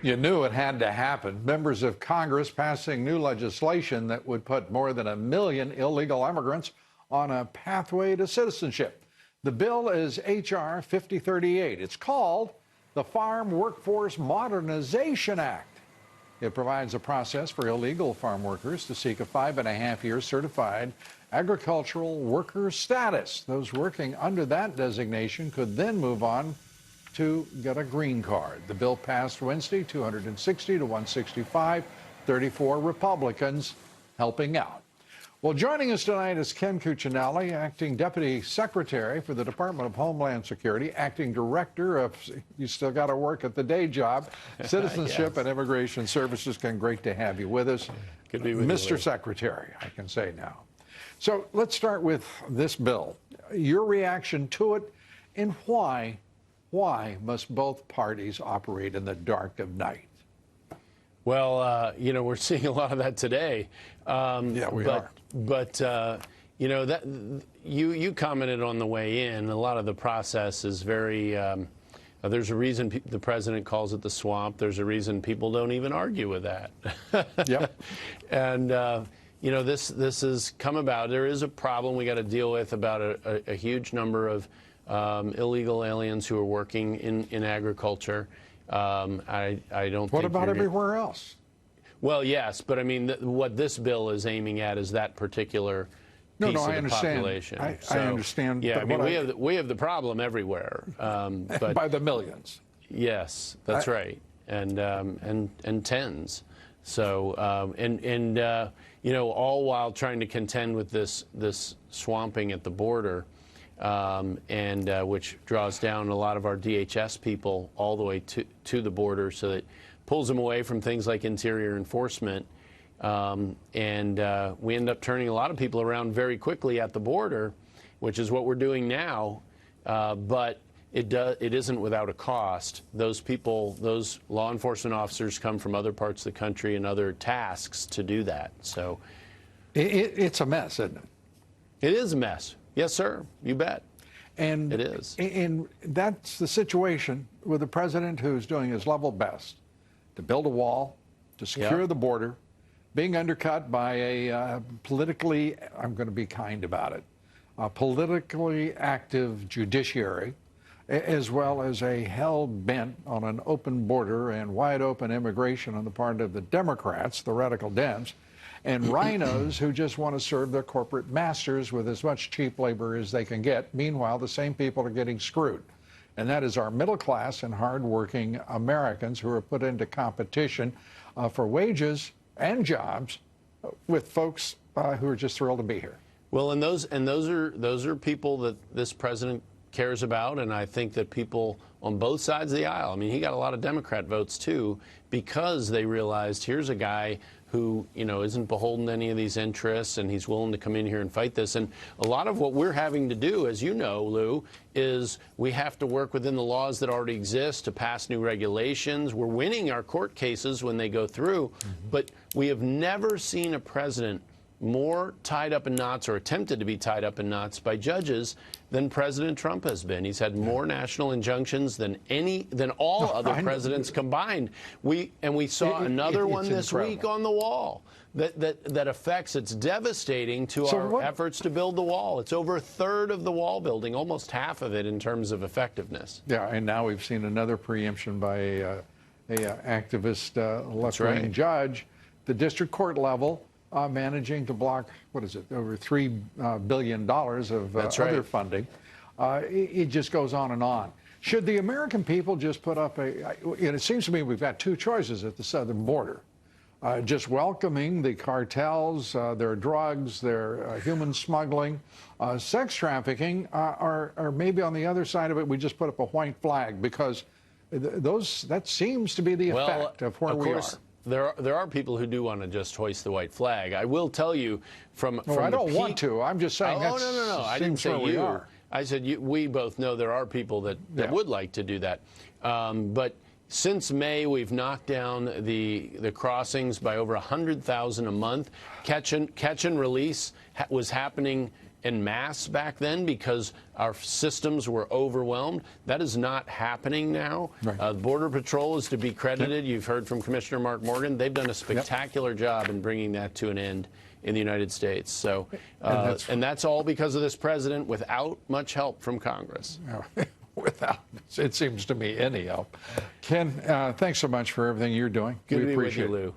You knew it had to happen. Members of Congress passing new legislation that would put more than 1 million illegal immigrants on a pathway to citizenship. The bill is H.R. 5038. It's called the Farm Workforce Modernization Act. It provides a process for illegal farm workers to seek a 5.5-year certified agricultural worker status. Those working under that designation could then move on to get a green card. The bill passed Wednesday, 260 to 165, 34 Republicans helping out. Well, joining us tonight is Ken Cuccinelli, Acting Deputy Secretary for the Department of Homeland Security, Acting Director of, you still got to work at the day job, Citizenship and Immigration Services. Ken, great to have you with us. Good to be with Mr. you, Secretary, I can say now. So let's start with this bill, your reaction to it, and why must both parties operate in the dark of night? Well, you know, we're seeing a lot of that today. Yeah, we are. But you know, that you commented on the way in. A lot of the process is very. There's a reason the president calls it the swamp. There's a reason people don't even argue with that. Yep. And you know, this has come about. There is a problem we got to deal with about a huge number of illegal aliens who are working in agriculture. I don't. What about everywhere else? Well, yes, but I mean, what this bill is aiming at is that particular piece of the population. I understand. Yeah, I mean, we have the problem everywhere, but by the millions. Yes, that's right, and tens. So you know, all while trying to contend with this swamping at the border. Which draws down a lot of our DHS people all the way to the border, so that pulls them away from things like interior enforcement. We end up turning a lot of people around very quickly at the border, which is what we're doing now. But it isn't without a cost. Those people, those law enforcement officers, come from other parts of the country and other tasks to do that. So it's a mess, isn't it? It is a mess. Yes, sir. You bet. And it is. And that's the situation with a president who's doing his level best to build a wall, to secure the border, being undercut by a politically, I'm going to be kind about it, a politically active judiciary, as well as a hell-bent on an open border and wide-open immigration on the part of the Democrats, the radical Dems, and rhinos who just want to serve their corporate masters with as much cheap labor as they can get. Meanwhile, the same people are getting screwed. And that is our middle class and hardworking Americans who are put into competition for wages and jobs with folks who are just thrilled to be here. Well, and those are people that this president cares about, and I think that people on both sides of the aisle, I mean, he got a lot of Democrat votes too, because they realized here's a guy who, you know, isn't beholden to any of these interests, and he's willing to come in here and fight this. And a lot of what we're having to do, as you know, Lou, is we have to work within the laws that already exist to pass new regulations. We're winning our court cases when they go through, but we have never seen a president more tied up in knots, or attempted to be tied up in knots, by judges than President Trump has been. He's had more national injunctions than all other presidents combined. We saw another one this week on the wall that affects. It's devastating to our efforts to build the wall. It's over a third of the wall building, almost half of it in terms of effectiveness. Yeah, and now we've seen another preemption by a activist left-wing judge, the district court level. Managing to block, what is it, over $3 billion of other funding. It just goes on and on. Should the American people just put up it seems to me we've got two choices at the southern border. Just welcoming the cartels, their drugs, their human smuggling, sex trafficking, or maybe on the other side of it, we just put up a white flag, because that seems to be the effect of where we are. There are people who do want to just hoist the white flag. I will tell you from I don't want to. I'm just saying no. I didn't say you. Are. I said we both know there are people that would like to do that. But since May, we've knocked down the crossings by over 100,000 a month. Catch and release was happening en masse back then because our systems were overwhelmed. That is not happening now. Right. Border Patrol is to be credited. You've heard from Commissioner Mark Morgan. They've done a spectacular job in bringing that to an end in the United States. So, and that's all because of this president without much help from Congress. Without, it seems to me, any help. Ken, thanks so much for everything you're doing. Good We to be with appreciate you, it. Lou.